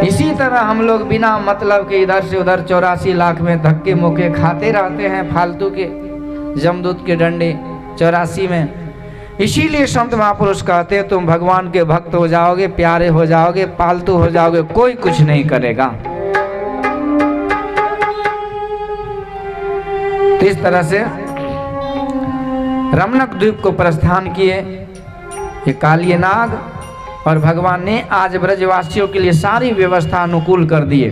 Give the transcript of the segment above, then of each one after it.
इसी तरह हम लोग बिना मतलब के इधर से उधर 84 लाख में धक्के मुक्के खाते रहते हैं, फालतू के जमदूत के डंडे 84 में। इसीलिए संत महापुरुष कहते हैं तुम भगवान के भक्त हो जाओगे, प्यारे हो जाओगे, पालतू हो जाओगे, कोई कुछ नहीं करेगा। तो इस तरह से रमणक द्वीप को प्रस्थान किए ये कालिये नाग, और भगवान ने आज ब्रजवासियों के लिए सारी व्यवस्था अनुकूल कर दिए।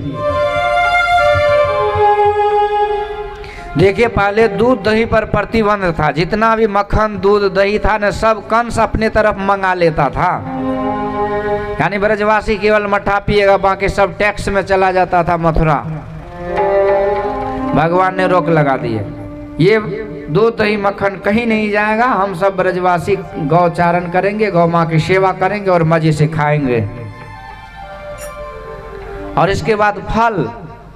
देखिए पहले दूध दही पर प्रतिबंध था, जितना भी मक्खन दूध दही था न सब कंस अपने तरफ मंगा लेता था। यानी ब्रजवासी केवल मठा पिएगा, बाकी सब टैक्स में चला जाता था मथुरा। भगवान ने रोक लगा दिए, ये दूध दही मक्खन कहीं नहीं जाएगा, हम सब ब्रजवासी गौचारण करेंगे, गौ माँ की सेवा करेंगे और मजे से खाएंगे। और इसके बाद फल,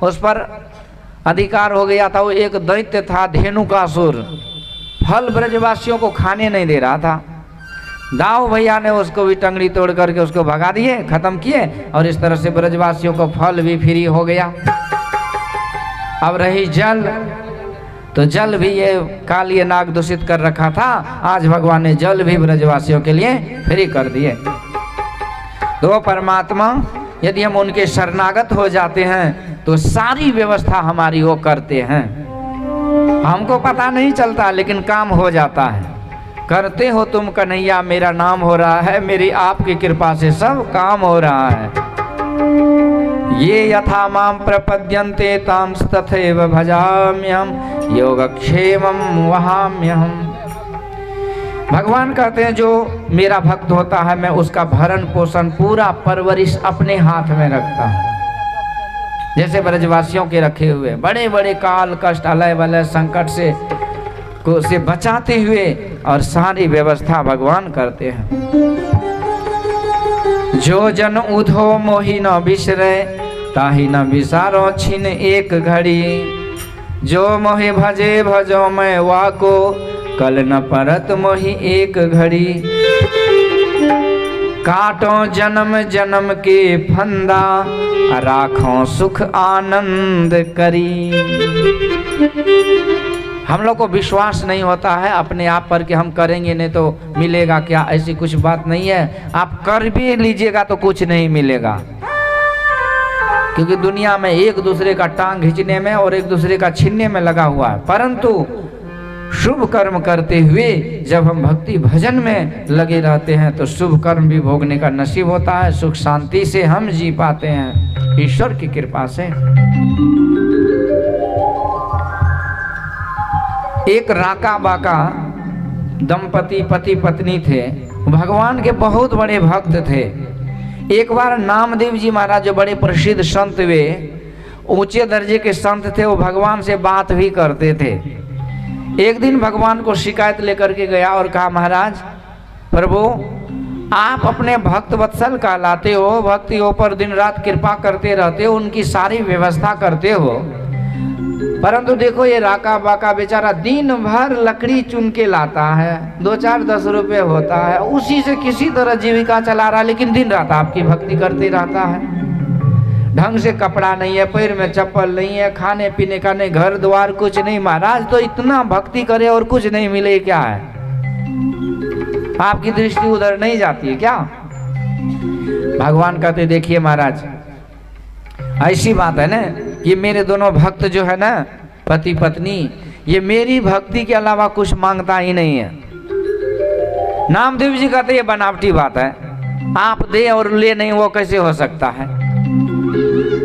उस पर अधिकार हो गया था। वो एक दैत्य था धेनुकासुर, फल ब्रजवासियों को खाने नहीं दे रहा था। दाऊ भैया ने उसको भी टंगड़ी तोड़ करके उसको भगा दिए, खत्म किए, और इस तरह से ब्रजवासियों को फल भी फ्री हो गया। अब रही जल, तो जल भी ये कालिये नाग दूषित कर रखा था, आज भगवान ने जल भी ब्रजवासियों के लिए फ्री कर दिए। तो परमात्मा यदि हम उनके शरणागत हो जाते हैं तो सारी व्यवस्था हमारी वो करते हैं। हमको पता नहीं चलता लेकिन काम हो जाता है। करते हो तुम कन्हैया मेरा नाम हो रहा है, मेरी आपकी कृपा से सब काम हो रहा है। ये यथा माम प्रपद्यन्ते तांस तथैव भजाम्यहम् योगक्षेमं वहाम्यहम्। भगवान कहते हैं जो मेरा भक्त होता है मैं उसका भरण पोषण पूरा परवरिश अपने हाथ में रखता हूँ। जैसे ब्रजवासियों के रखे हुए बड़े बड़े काल कष्ट अलय वलय संकट से बचाते हुए और सारी व्यवस्था भगवान करते हैं। जो जन उधो मोहि न बिसरे ताहि न बिसारो छिन एक घड़ी। जो मोहि भजे भजो मैं वाको कल न परत मोहि एक घड़ी। काटो जन्म जन्म के फंदा राखो सुख आनंद करी। हम लोग को विश्वास नहीं होता है अपने आप पर कि हम करेंगे नहीं तो मिलेगा क्या, ऐसी कुछ बात नहीं है। आप कर भी लीजिएगा तो कुछ नहीं मिलेगा, क्योंकि दुनिया में एक दूसरे का टांग खींचने में और एक दूसरे का छीनने में लगा हुआ है। परंतु शुभ कर्म करते हुए जब हम भक्ति भजन में लगे रहते हैं तो शुभ कर्म भी भोगने का नसीब होता है, सुख शांति से हम जी पाते हैं ईश्वर की कृपा से। एक राका बाका दंपति पति पत्नी थे, भगवान के बहुत बड़े भक्त थे। एक बार नामदेव जी महाराज जो बड़े प्रसिद्ध संत हुए, ऊंचे दर्जे के संत थे, वो भगवान से बात भी करते थे। एक दिन भगवान को शिकायत लेकर के गया और कहा महाराज प्रभु आप अपने भक्त वत्सल कहलाते हो, भक्ति ऊपर दिन रात कृपा करते रहते हो, उनकी सारी व्यवस्था करते हो, परंतु देखो ये राका बाका बेचारा दिन भर लकड़ी चुन के लाता है, 2-4-10 रुपए होता है, उसी से किसी तरह जीविका चला रहा है, लेकिन दिन रात आपकी भक्ति करते रहता है। ढंग से कपड़ा नहीं है, पैर में चप्पल नहीं है, खाने पीने का नहीं, घर द्वार कुछ नहीं। महाराज तो इतना भक्ति करे और कुछ नहीं मिले क्या है? आपकी दृष्टि उधर नहीं जाती है क्या? भगवान कहते देखिए महाराज ऐसी बात है ना, ये मेरे दोनों भक्त जो है ना पति पत्नी, ये मेरी भक्ति के अलावा कुछ मांगता ही नहीं है। नामदेव जी कहते ये बनावटी बात है, आप दे और ले नहीं, वो कैसे हो सकता है?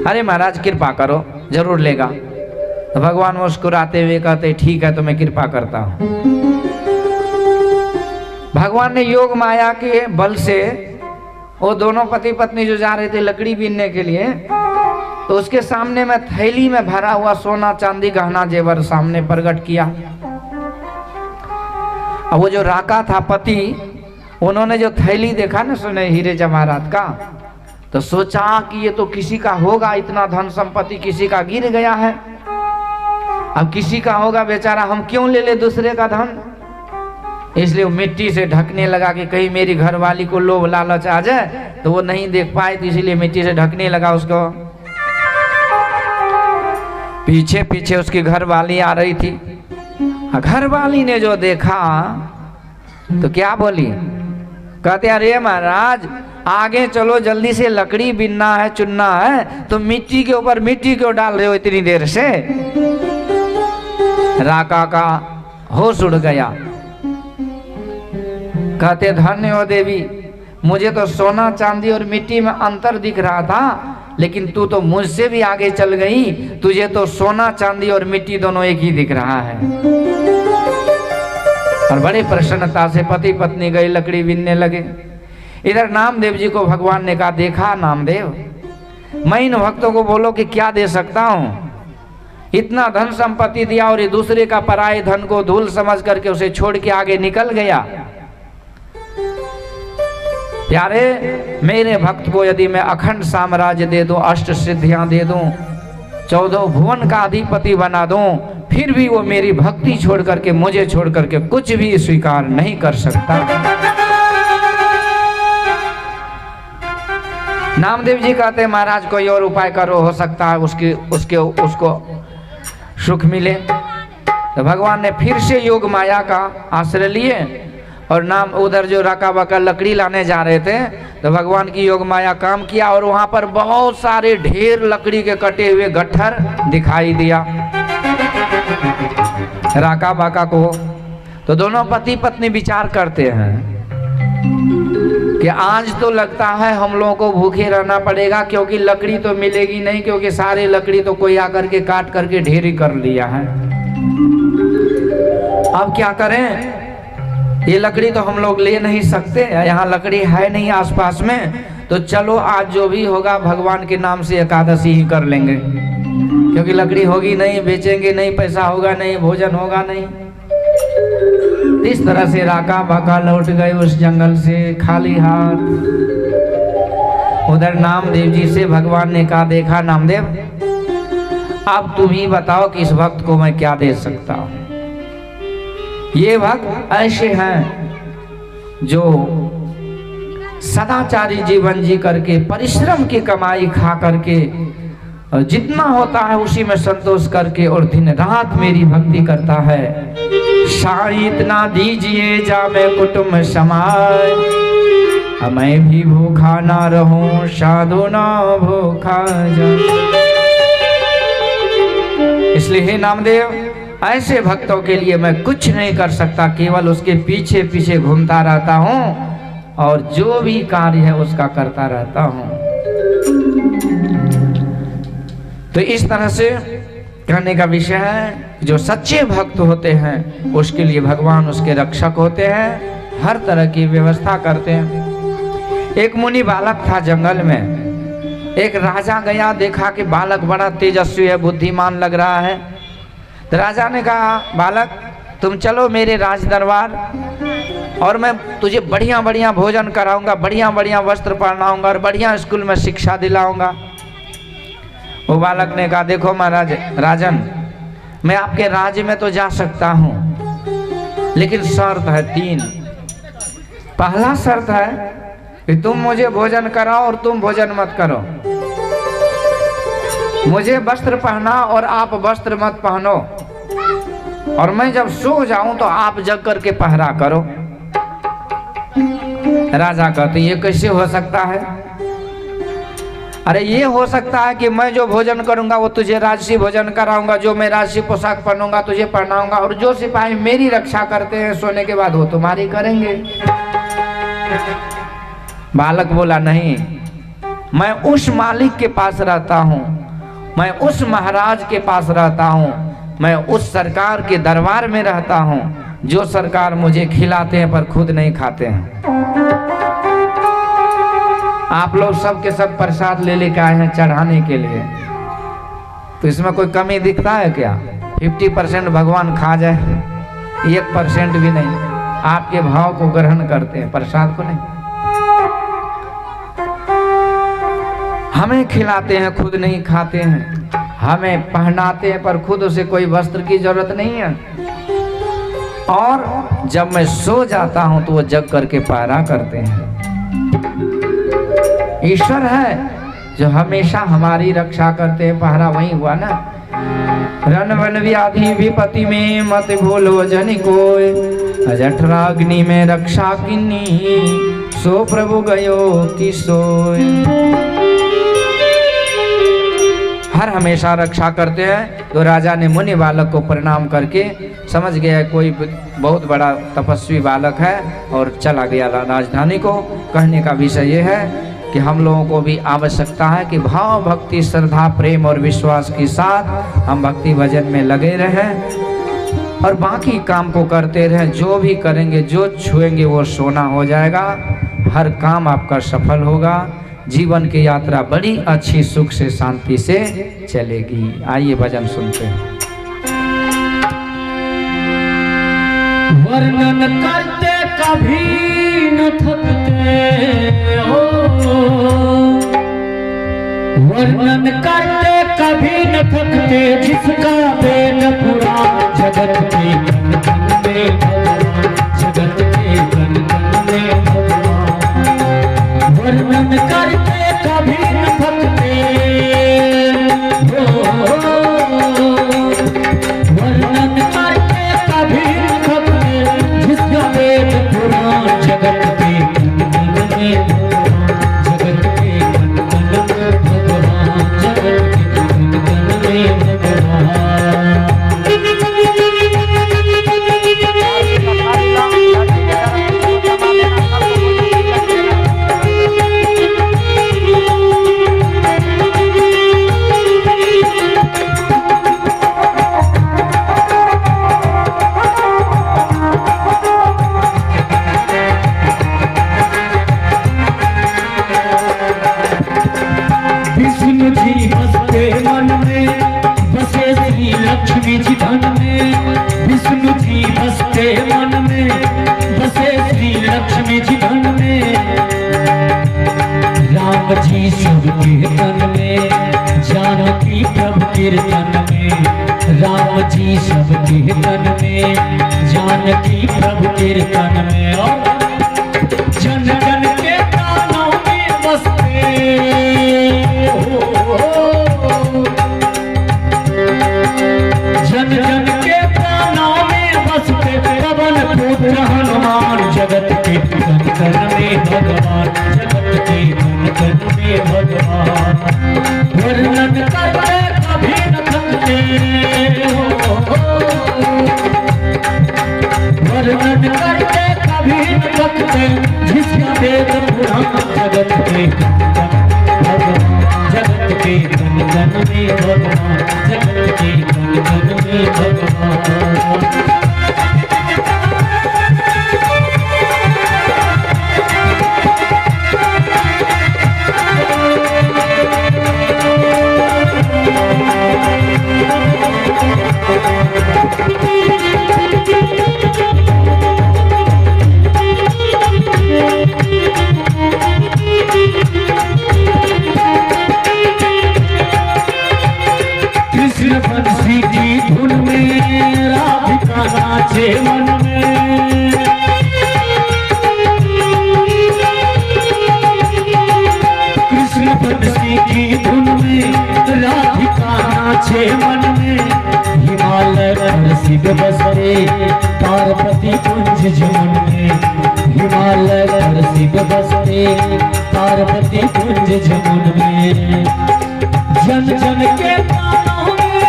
अरे महाराज कृपा करो, जरूर लेगा। तो भगवान मुस्कुराते हुए कहते ठीक है तो मैं कृपा करता हूं। भगवान ने योग माया के बल से वो दोनों पति पत्नी जो जा रहे थे लकड़ी बीनने के लिए, तो उसके सामने में थैली में भरा हुआ सोना चांदी गहना जेवर सामने प्रकट किया। अब वो जो राका था पति, उन्होंने जो थैली देखा ना सोने हीरे जवाहरात का, तो सोचा कि ये तो किसी का होगा, इतना धन संपत्ति किसी का गिर गया है, अब किसी का होगा बेचारा, हम क्यों ले ले दूसरे का धन। इसलिए वो मिट्टी से ढकने लगा कि कहीं मेरी घरवाली को लोभ लालच आ जाए तो वो नहीं देख पाए, तो इसीलिए मिट्टी से ढकने लगा उसको। पीछे पीछे उसकी घरवाली आ रही थी। घरवाली ने जो देखा तो क्या बोली, कहते अरे महाराज आगे चलो, जल्दी से लकड़ी बिनना है, चुनना है, तो मिट्टी के ऊपर मिट्टी क्यों डाल रहे हो इतनी देर से। राका का होश उड़ गया। कहते धन्य हो देवी, मुझे तो सोना चांदी और मिट्टी में अंतर दिख रहा था, लेकिन तू तो मुझसे भी आगे चल गई, तुझे तो सोना चांदी और मिट्टी दोनों एक ही दिख रहा है। और बड़ी प्रसन्नता से पति पत्नी गई लकड़ी बीनने लगे। इधर नामदेव जी को भगवान ने कहा, देखा नामदेव, मैं इन भक्तों को बोलो कि क्या दे सकता हूं, इतना धन संपत्ति दिया और ये दूसरे का पराये धन को धूल समझ करके उसे छोड़ के आगे निकल गया। प्यारे मेरे भक्त को यदि मैं अखंड साम्राज्य दे दूं, अष्ट सिद्धियां दे दूं, 14 भुवन का अधिपति बना दूं, फिर भी वो मेरी भक्ति छोड़ करके, मुझे छोड़ करके कुछ भी स्वीकार नहीं कर सकता। नामदेव जी कहते हैं महाराज कोई और उपाय करो, हो सकता है उसको सुख मिले। तो भगवान ने फिर से योग माया का आश्रय लिए और नाम उधर जो राका बाका लकड़ी लाने जा रहे थे, तो भगवान की योग माया काम किया और वहां पर बहुत सारे ढेर लकड़ी के कटे हुए गट्ठर दिखाई दिया राका बाका को। तो दोनों पति पत्नी विचार करते हैं कि आज तो लगता है हम लोगों को भूखे रहना पड़ेगा, क्योंकि लकड़ी तो मिलेगी नहीं, क्योंकि सारे लकड़ी तो कोई आकर के काट करके ढेर ही कर लिया है। अब क्या करें, ये लकड़ी तो हम लोग ले नहीं सकते, यहाँ लकड़ी है नहीं आसपास में, तो चलो आज जो भी होगा भगवान के नाम से एकादशी ही कर लेंगे, क्योंकि लकड़ी होगी नहीं, बेचेंगे नहीं, पैसा होगा नहीं, भोजन होगा नहीं। इस तरह से राका बाका लौट गए उस जंगल से खाली हाथ। उधर नामदेव जी से भगवान ने कहा, देखा नामदेव, अब तुम ही बताओ कि इस भक्त को मैं क्या दे सकता हूं। ये भक्त ऐसे हैं जो सदाचारी जीवन जी करके, परिश्रम की कमाई खा करके, और जितना होता है उसी में संतोष करके और दिन रात मेरी भक्ति करता है। शायद इतना दीजिए जा मैं कुटुंब समाए, मैं भी भूखा ना रहूं, साधु ना भूखा जा। इसलिए हे नामदेव, ऐसे भक्तों के लिए मैं कुछ नहीं कर सकता, केवल उसके पीछे पीछे घूमता रहता हूं और जो भी कार्य है उसका करता रहता हूं। तो इस तरह से कहने का विषय है, जो सच्चे भक्त होते हैं उसके लिए भगवान उसके रक्षक होते हैं, हर तरह की व्यवस्था करते हैं। एक मुनि बालक था जंगल में, एक राजा गया, देखा कि बालक बड़ा तेजस्वी है, बुद्धिमान लग रहा है। तो राजा ने कहा, बालक तुम चलो मेरे राज दरबार और मैं तुझे बढ़िया बढ़िया भोजन कराऊंगा, बढ़िया बढ़िया वस्त्र पहनाऊंगा और बढ़िया स्कूल में शिक्षा दिलाऊंगा। वो बालक ने कहा, देखो महाराज राजन, मैं आपके राज्य में तो जा सकता हूं, लेकिन शर्त है 3। पहला शर्त है कि तुम मुझे भोजन कराओ और तुम भोजन मत करो, मुझे वस्त्र पहना और आप वस्त्र मत पहनो, और मैं जब सो जाऊं तो आप जग करके पहरा करो। राजा कहते ये कैसे हो सकता है? अरे ये हो सकता है कि मैं जो भोजन करूंगा वो तुझे राजसी भोजन कराऊंगा, जो मैं राजसी पोशाक पहनूंगा तुझे पहनाऊंगा, और जो सिपाही मेरी रक्षा करते हैं सोने के बाद वो तुम्हारी करेंगे। बालक बोला, नहीं, मैं उस मालिक के पास रहता हूँ, मैं उस महाराज के पास रहता हूँ, मैं उस सरकार के दरबार में रहता हूँ जो सरकार मुझे खिलाते हैं पर खुद नहीं खाते हैं। आप लोग सब के सब प्रसाद ले लेके आए हैं चढ़ाने के लिए, तो इसमें कोई कमी दिखता है क्या? 50% भगवान खा जाए, 1% भी नहीं। आपके भाव को ग्रहण करते हैं, प्रसाद को नहीं। हमें खिलाते हैं, खुद नहीं खाते हैं, हमें पहनाते हैं पर खुद उसे कोई वस्त्र की जरूरत नहीं है। और जब मैं सो जाता हूं तो वो जग करके पहरा करते हैं। ईश्वर है जो हमेशा हमारी रक्षा करते हैं। पहरा वही हुआ ना, रण वन व्याधि विपत्ति में मत भूलो जन कोय, जठराग्नि में रक्षा किन्नी सो प्रभु गयो कि सोय। हर हमेशा रक्षा करते हैं। तो राजा ने मुनि बालक को प्रणाम करके समझ गया कोई बहुत बड़ा तपस्वी बालक है और चला गया राजधानी को। कहने का विषय यह है कि हम लोगों को भी आवश्यकता है कि भाव भक्ति श्रद्धा प्रेम और विश्वास के साथ हम भक्ति भजन में लगे रहें और बाकी काम को करते रहें। जो भी करेंगे, जो छुएंगे वो सोना हो जाएगा। हर काम आपका सफल होगा। जीवन की यात्रा बड़ी अच्छी सुख से शांति से चलेगी। आइए भजन सुनते हैं। वर्णन करते कभी न थकते हो, वर्णन करते कभी न थकते, जिसका वेद पुराण जगत के कण कण में भगवान, जगत के कण कण में भगवान। वर्णन करते कभी न थकते हो, वर्णन करते कभी न थकते, जिसका वेद पुराण जगत के कण कण में भगवान, जगत के कण कण में भगवान, जगत के कण कण में भगवान। विष्णु जी बसते मन में, बसे श्री लक्ष्मी जी धन में। विष्णु जी बसते मन में, बसे श्री लक्ष्मी जी धन में। राम जी सब कीर्तन में, जानकी प्रभु कीर्तन में। राम जी सब कीर्तन में, जानकी प्रभु कीर्तन में। और जन जन के प्राणों में बसते हो, जन जन के प्राणों में बसते, पवन पुत्र हनुमान, जगत के कण कण में भगवान, जगत के कण कण में भगवान। वर्णन करते कभी न थकते हो, वर्णन करते कभी न थकते, जिसका वेद पुराण जगत के कण कण में भगवान, जगत के कण कण में भगवान, जगत के कण कण में भगवान। कृष्ण बंसी की धुन में, राधिका नाचे मन में। कृष्ण बंसी की धुन में, राधिका नाचे मन में। हिमालय पर शिव बसरे, पार्वती कुंज जमुन में। हिमालय पर शिव बसरे, पार्वती कुंज जमुन में। जन जन के प्राणों में,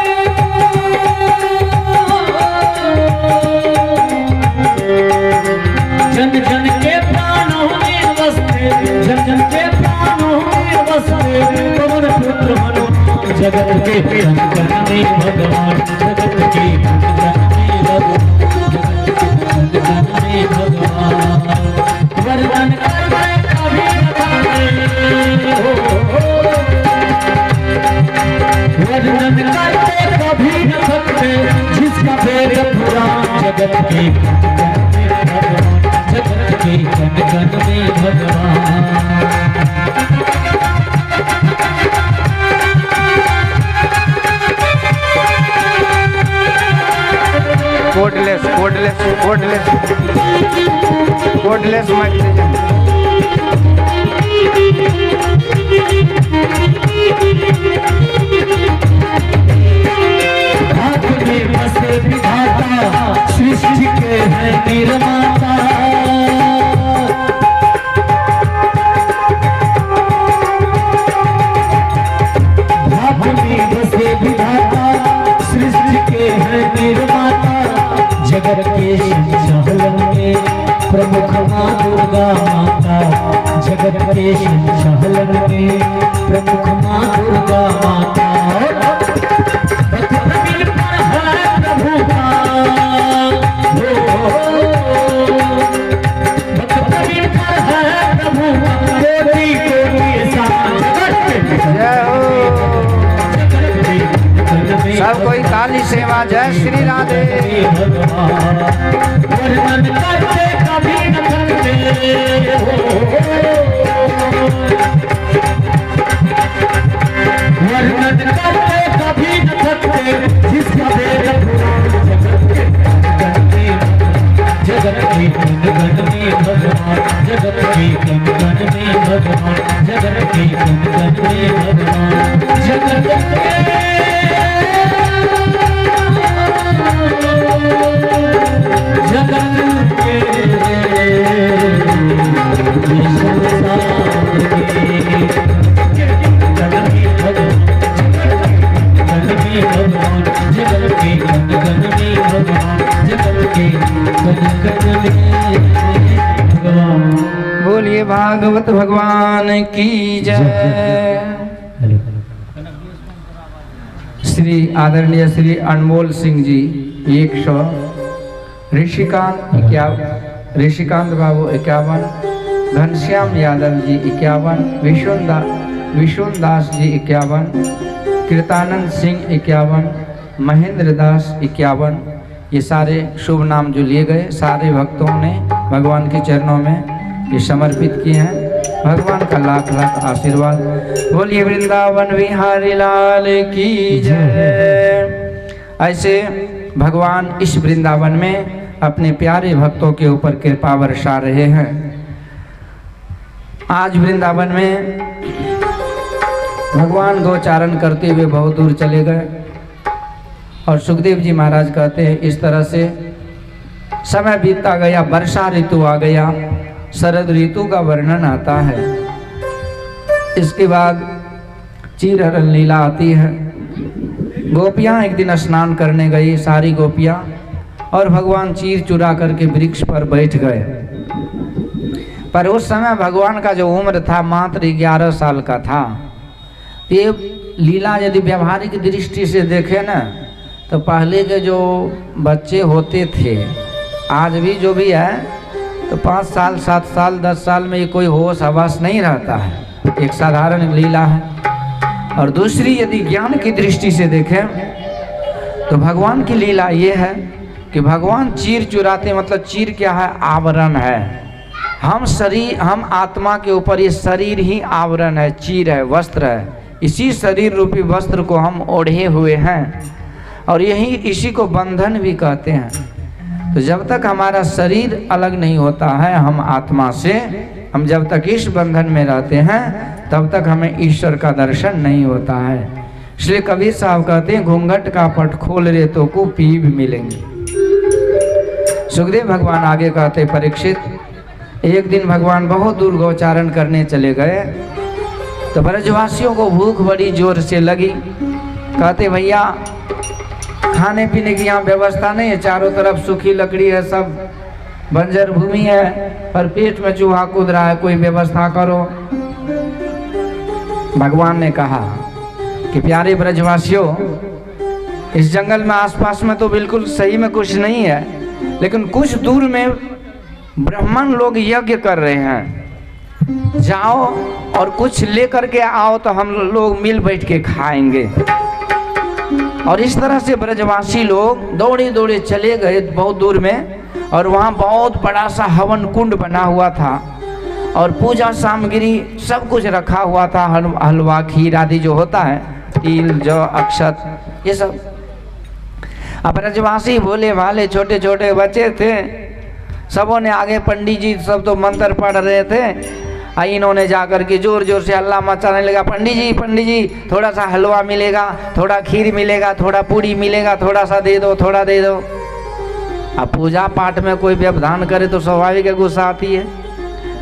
जन जन के प्राणों में बसते, जन जन के प्राणों में बसते, पवन पुत्र हनुमान, जगत के कण कण में भगवान, जगत के कण कण में भगवान, जगत के कण कण में भगवान। वर्णन करते कभी न थकते हो, वर्णन करते कभी न थकते, जिसका वेद पुराण जगत के कण कण में भगवान, जगत के कण कण में भगवान। कोडलेस माइक ले जाए। हाथ में बसे विधाता सृष्टि के है निर्माता। हाथ में बसे विधाता सृष्टि के है निर्माता। जगत के संचालन में प्रमुख माँ दुर्गा माता। जगत के संचालन में प्रमुख माँ दुर्गा माता। सब कोई काली सेवा। जय श्री राधे। वर्णन करते कभी न थकते। वर्णन करते कभी न थकते। जिसका वेद जगत के गण में भगवान। जगत के गण में भगवान। जगत के गण में भगवान। जगत के बोलिए भागवत भगवान की जय। श्री आदरणीय श्री अनमोल सिंह जी 100, ऋषिकांत बाबू 51, घनश्याम यादव जी 51, विशुन दास जी 51, कृतानंद सिंह 51, महेंद्र दास 51। ये सारे शुभ नाम जो लिए गए सारे भक्तों ने भगवान के चरणों में ये समर्पित किए हैं। भगवान का लाख लाख आशीर्वाद। बोलिए वृंदावन बिहारी लाल की जय। ऐसे भगवान इस वृंदावन में अपने प्यारे भक्तों के ऊपर कृपा बरसा रहे हैं। आज वृंदावन में भगवान गोचारण करते हुए बहुत दूर चले गए और सुखदेव जी महाराज कहते हैं इस तरह से समय बीतता गया, वर्षा ऋतु आ गया, शरद ऋतु का वर्णन आता है। इसके बाद चीरहरण लीला आती है। गोपियां एक दिन स्नान करने गई, सारी गोपियां, और भगवान चीर चुरा करके वृक्ष पर बैठ गए। पर उस समय भगवान का जो उम्र था मात्र 11 साल का था। ये लीला यदि व्यवहारिक दृष्टि से देखें ना तो पहले के जो बच्चे होते थे, आज भी जो भी है, तो 5 साल 7 साल 10 साल में ये कोई होश हवास नहीं रहता है। एक साधारण लीला है। और दूसरी यदि ज्ञान की दृष्टि से देखें तो भगवान की लीला ये है कि भगवान चीर चुराते, मतलब चीर क्या है? आवरण है। हम आत्मा के ऊपर ये शरीर ही आवरण है, चीर है, वस्त्र है। इसी शरीर रूपी वस्त्र को हम ओढ़े हुए हैं और इसी को बंधन भी कहते हैं। तो जब तक हमारा शरीर अलग नहीं होता है हम आत्मा से, हम जब तक इस बंधन में रहते हैं तब तक हमें ईश्वर का दर्शन नहीं होता है। इसलिए कबीर साहब कहते हैं घूंघट का पट खोल रे तो को पीब मिलेंगे। सुखदेव भगवान आगे कहते परीक्षित, एक दिन भगवान बहुत दूर गोचारण करने चले गए तो ब्रजवासियों को भूख बड़ी जोर से लगी। कहते भैया खाने पीने की यहाँ व्यवस्था नहीं है, चारों तरफ सूखी लकड़ी है, सब बंजर भूमि है, पर पेट में चूहा कूद रहा है, कोई व्यवस्था करो। भगवान ने कहा कि प्यारे ब्रजवासियों, इस जंगल में आसपास में तो बिल्कुल सही में कुछ नहीं है, लेकिन कुछ दूर में ब्राह्मण लोग यज्ञ कर रहे हैं, जाओ और कुछ लेकर के आओ तो हम लोग मिल बैठ के खाएंगे। और इस तरह से ब्रजवासी लोग दौड़े दौड़े चले गए बहुत दूर में, और वहाँ बहुत बड़ा सा हवन कुंड बना हुआ था और पूजा सामग्री सब कुछ रखा हुआ था, हलवा खीर आदि जो होता है, तिल जौ अक्षत ये सब। अब ब्रजवासी भोले भाले छोटे छोटे बच्चे थे, सबों ने आगे, पंडित जी सब तो मंत्र पढ़ रहे थे। इन्होंने जाकर के जोर जोर से हल्ला मचाने लगा, पंडित जी थोड़ा सा हलवा मिलेगा, थोड़ा खीर मिलेगा, थोड़ा पूरी मिलेगा, थोड़ा सा दे दो, थोड़ा दे दो। अब पूजा पाठ में कोई व्यवधान करे तो स्वाभाविक है गुस्सा आती है।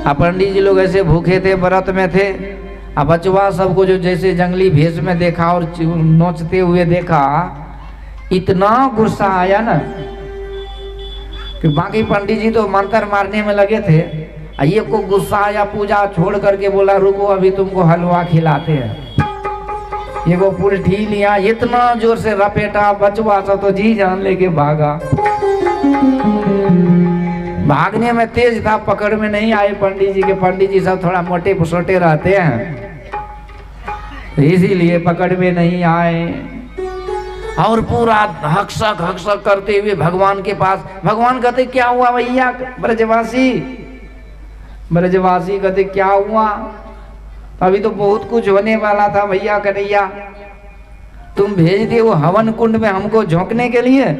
अब पंडित जी लोग ऐसे भूखे थे, व्रत में थे। अब बचवा सबको जो जैसे जंगली भेष में देखा और नोचते हुए देखा, इतना गुस्सा आया ना कि बाकी पंडित जी तो मंत्र मारने में लगे थे, ये को गुस्सा आया, पूजा छोड़ करके बोला रुको अभी तुमको हलवा खिलाते हैं। ये को पुलठी लिया, इतना जोर से रपेटा, बचवा सा तो जी जान लेके भागा। भागने में तेज था, पकड़ में नहीं आए पंडित जी के। पंडित जी सब थोड़ा मोटे छोटे रहते हैं, इसीलिए पकड़ में नहीं आए। और पूरा हक्सक करते हुए भगवान के पास, भगवान कहते क्या हुआ भैया? ब्रजवासी कहते क्या हुआ? अभी तो बहुत कुछ होने वाला था भैया कन्हैया, तुम भेज दिए वो हवन कुंड में हमको झोंकने के लिए,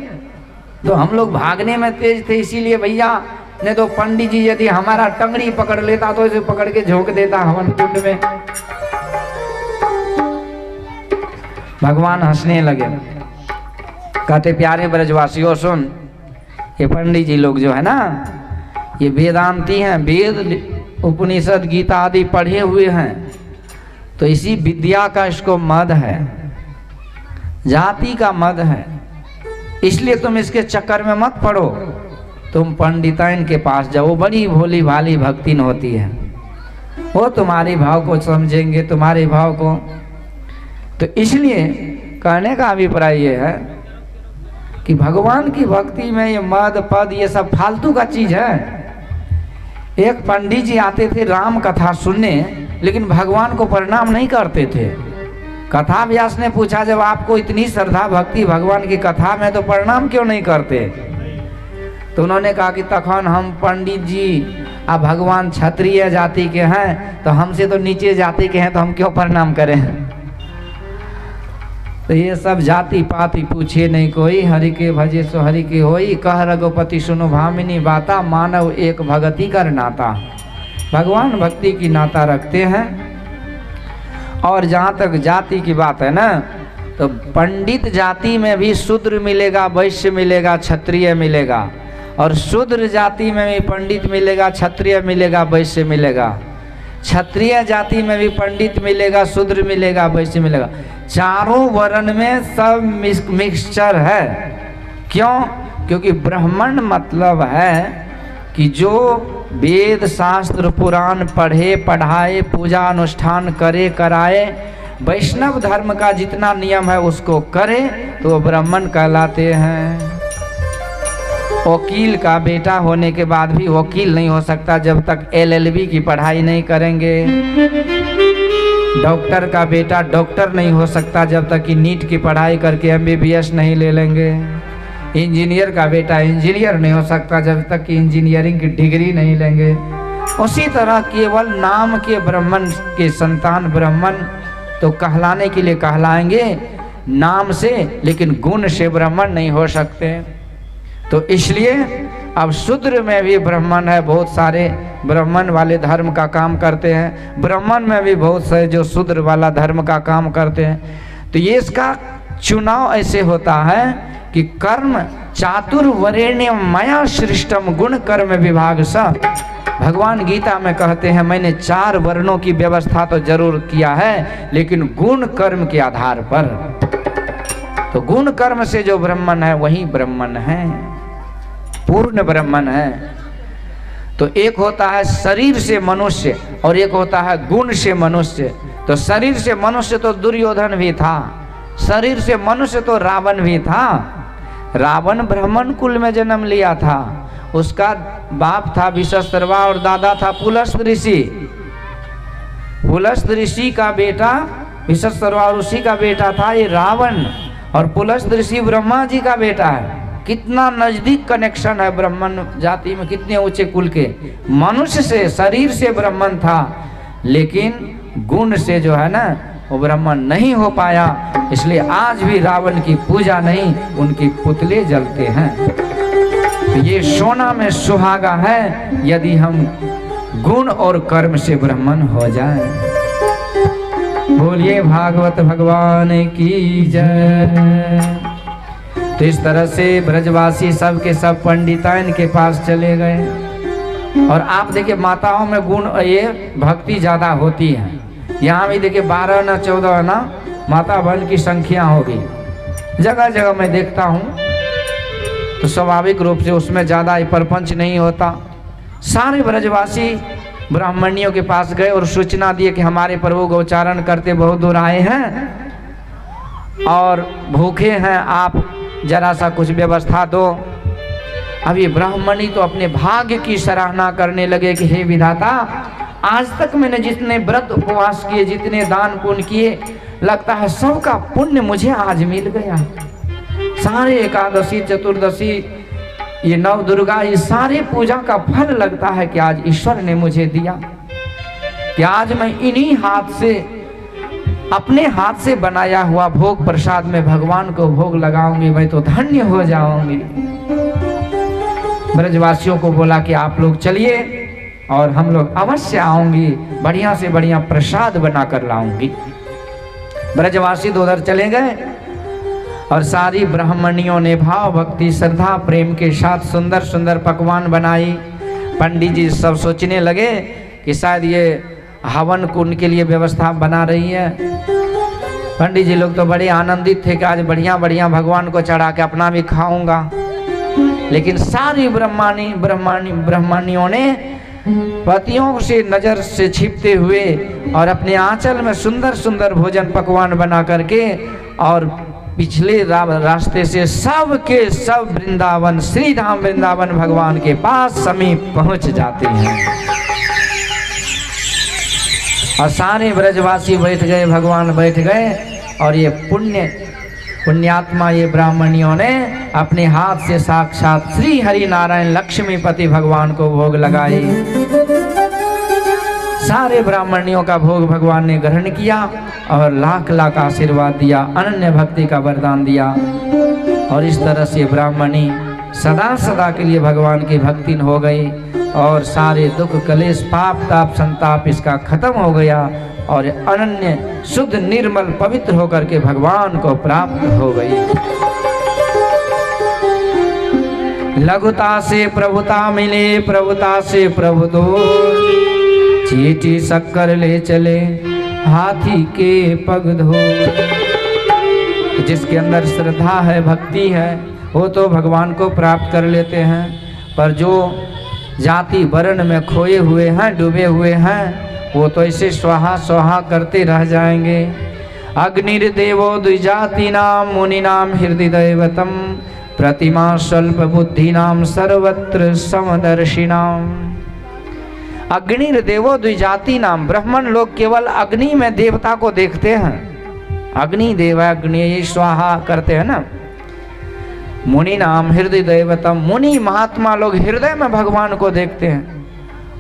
तो हम लोग भागने में तेज थे इसीलिए भैया, नहीं तो पंडित जी यदि हमारा टंगड़ी पकड़ लेता तो इसे पकड़ के झोंक देता हवन कुंड में। भगवान हंसने लगे, कहते प्यारे ब्रजवासियों सुन, ये पंडित जी लोग जो है ना, ये वेदांती हैं, वेद उपनिषद गीता आदि पढ़े हुए हैं, तो इसी विद्या का इसको मद है, जाति का मद है, इसलिए तुम इसके चक्कर में मत पड़ो। तुम पंडिताइन के पास जाओ, बड़ी भोली भाली भक्तिन होती है, वो तुम्हारे भाव को समझेंगे, तुम्हारे भाव को। तो इसलिए कहने का अभिप्राय ये है कि भगवान की भक्ति में ये मद पद ये सब फालतू का चीज है। एक पंडित जी आते थे राम कथा सुनने, लेकिन भगवान को प्रणाम नहीं करते थे। कथा व्यास ने पूछा जब आपको इतनी श्रद्धा भक्ति भगवान की कथा में, तो प्रणाम क्यों नहीं करते? तो उन्होंने कहा कि तखन हम पंडित जी अब भगवान क्षत्रिय जाति के हैं, तो हमसे तो नीचे जाति के हैं, तो हम क्यों प्रणाम करें? तो ये सब जाति पाति पूछे नहीं कोई, हरि के भजे सो हरि के होई, कह रघुपति सुनो भामिनी बाता, मानव एक भगति कर नाता। भगवान भक्ति की नाता रखते हैं। और जहाँ तक जाति की बात है ना, तो पंडित जाति में भी शूद्र मिलेगा, वैश्य मिलेगा, क्षत्रिय मिलेगा, और शूद्र जाति में भी पंडित मिलेगा, क्षत्रिय मिलेगा, वैश्य मिलेगा। क्षत्रिय जाति में भी पंडित मिलेगा, शूद्र मिलेगा, वैश्य मिलेगा। चारों वर्ण में सब मिक्सचर है। क्यों? क्योंकि ब्राह्मण मतलब है कि जो वेद शास्त्र पुराण पढ़े पढ़ाए, पूजा अनुष्ठान करे कराए, वैष्णव धर्म का जितना नियम है उसको करे, तो वो ब्राह्मण कहलाते हैं। वकील का बेटा होने के बाद भी वकील नहीं हो सकता जब तक LLB की पढ़ाई नहीं करेंगे। डॉक्टर का बेटा डॉक्टर नहीं हो सकता जब तक कि नीट की पढ़ाई करके MBBS नहीं ले लेंगे। इंजीनियर का बेटा इंजीनियर नहीं हो सकता जब तक कि इंजीनियरिंग की डिग्री नहीं लेंगे। उसी तरह केवल नाम के ब्राह्मण के संतान ब्राह्मण तो कहलाने के लिए कहलाएंगे नाम से, लेकिन गुण से ब्राह्मण नहीं हो सकते। तो इसलिए अब शूद्र में भी ब्राह्मण है, बहुत सारे ब्राह्मण वाले धर्म का काम करते हैं, ब्राह्मण में भी बहुत सारे जो शूद्र वाला धर्म का काम करते हैं। तो ये इसका चुनाव ऐसे होता है कि कर्म चातुर्वरेण्य मया सृष्टम गुण कर्म विभाग सा। भगवान गीता में कहते हैं मैंने 4 वर्णों की व्यवस्था तो जरूर किया है, लेकिन गुण कर्म के आधार पर। तो गुण कर्म से जो ब्राह्मण है वही ब्राह्मण है, पूर्ण ब्राह्मण है। तो एक होता है शरीर से मनुष्य और एक होता है गुण से मनुष्य। तो शरीर से मनुष्य तो दुर्योधन भी था, शरीर से मनुष्य तो रावण भी था। रावण ब्राह्मण कुल में जन्म लिया था, उसका बाप था विशस्त्रवा और दादा था पुलस्त ऋषि। पुलस्त ऋषि का बेटा विशस्त्रवा ऋषि का बेटा था ये रावण, और पुलस्त ऋषि ब्रह्मा जी का बेटा है। कितना नजदीक कनेक्शन है ब्राह्मण जाति में, कितने ऊंचे कुल के। मनुष्य से शरीर से ब्राह्मण था, लेकिन गुण से जो है ना वो ब्राह्मण नहीं हो पाया, इसलिए आज भी रावण की पूजा नहीं, उनके पुतले जलते हैं। तो ये सोना में सुहागा है यदि हम गुण और कर्म से ब्राह्मण हो जाएं। बोलिए भागवत भगवान की जय। तो इस तरह से ब्रजवासी सब के सब पंडिताइन के पास चले गए। और आप देखिए माताओं में गुण ये भक्ति ज्यादा होती है। यहाँ भी देखिए 12 ना 14 ना माता बहन की संख्या होगी, जगह जगह मैं देखता हूँ। तो स्वाभाविक रूप से उसमें ज्यादा प्रपंच नहीं होता। सारे ब्रजवासी ब्राह्मणियों के पास गए और सूचना दिए कि हमारे प्रभु गोचारण करते बहुत दूर आए हैं और भूखे हैं, आप जरा सा कुछ व्यवस्था दो। अब ये ब्राह्मणी तो अपने भाग्य की सराहना करने लगे कि हे विधाता, आज तक मैंने जितने व्रत उपवास किए, जितने दान पुण्य किए, लगता है सबका पुण्य मुझे आज मिल गया। सारे एकादशी चतुर्दशी ये नव दुर्गा ये सारे पूजा का फल लगता है कि आज ईश्वर ने मुझे दिया, कि आज मैं इन्हीं हाथ से अपने हाथ से बनाया हुआ भोग प्रसाद में भगवान को भोग लगाऊंगी, मैं तो धन्य हो जाऊंगी। ब्रजवासियों को बोला कि आप लोग चलिए और हम लोग अवश्य आऊंगी, बढ़िया से बढ़िया प्रसाद बनाकर लाऊंगी। ब्रजवासी तो उधर चले गए और सारी ब्राह्मणियों ने भाव भक्ति श्रद्धा प्रेम के साथ सुंदर सुंदर पकवान बनाई। पंडित जी सब सोचने लगे कि शायद ये हवन कुंड के लिए व्यवस्था बना रही है। पंडित जी लोग तो बड़े आनंदित थे कि आज बढ़िया बढ़िया भगवान को चढ़ा के अपना भी खाऊंगा। लेकिन सारी ब्राह्मणियों ने पतियों से नजर से छिपते हुए और अपने आंचल में सुंदर सुंदर भोजन पकवान बना करके और पिछले रास्ते से सब के सब वृंदावन श्री धाम वृंदावन भगवान के पास समीप पहुंच जाते हैं। और सारे ब्रजवासी बैठ गए, भगवान बैठ गए और ये पुण्यात्मा ये ब्राह्मणियों ने अपने हाथ से साक्षात श्री हरि नारायण लक्ष्मीपति भगवान को भोग लगाई। सारे ब्राह्मणियों का भोग भगवान ने ग्रहण किया और लाख लाख आशीर्वाद दिया, अनन्य भक्ति का वरदान दिया। और इस तरह से ब्राह्मणी सदा सदा के लिए भगवान की भक्तिन हो गई और सारे दुख कलेश पाप ताप संताप इसका खत्म हो गया और अनन्य शुद्ध निर्मल पवित्र होकर के भगवान को प्राप्त हो गई। लघुता से प्रभुता मिले, प्रभुता से प्रभु दो, चीटी शक्कर ले चले हाथी के पग धो। जिसके अंदर श्रद्धा है भक्ति है वो तो भगवान को प्राप्त कर लेते हैं, पर जो जाति वर्ण में खोए हुए हैं डूबे हुए हैं वो तो ऐसे स्वाहा स्वाहा करते रह जाएंगे। अग्निर्देवो द्विजाति नाम मुनि नाम हृदय दैवतम प्रतिमा स्वल्प बुद्धि नाम सर्वत्र समदर्शी नाम। अग्निर्देवो द्विजाति नाम, ब्राह्मण लोग केवल अग्नि में देवता को देखते हैं। अग्नि देव अग्नि ये स्वाहा करते हैं ना। मुनि नाम हृदय दैवतम, मुनि महात्मा लोग हृदय में भगवान को देखते हैं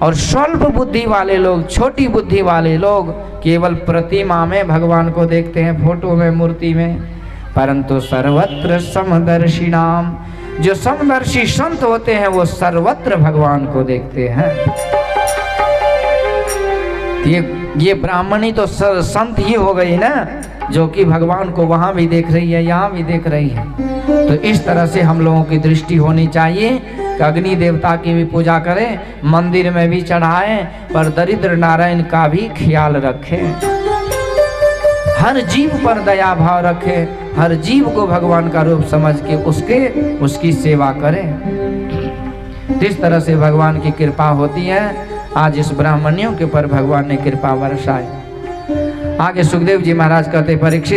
और स्वल्प बुद्धि वाले लोग, छोटी बुद्धि वाले लोग केवल प्रतिमा में भगवान को देखते हैं, फोटो में मूर्ति में। परंतु सर्वत्र समदर्शी नाम, जो समदर्शी संत होते हैं वो सर्वत्र भगवान को देखते हैं। ये ब्राह्मणी तो संत ही हो गई ना, जो कि भगवान को वहां भी देख रही है यहाँ भी देख रही है। तो इस तरह से हम लोगों की दृष्टि होनी चाहिए कि अग्नि देवता की भी पूजा करें, मंदिर में भी चढ़ाएं, पर दरिद्र नारायण का भी ख्याल रखें। हर जीव पर दया भाव रखें, हर जीव को भगवान का रूप समझ के उसकी सेवा करें। इस तरह से भगवान की कृपा होती है। आज इस ब्राह्मणियों के ऊपर भगवान ने कृपा बरसाई। आगे सुखदेव जी महाराज कहते, परीक्षित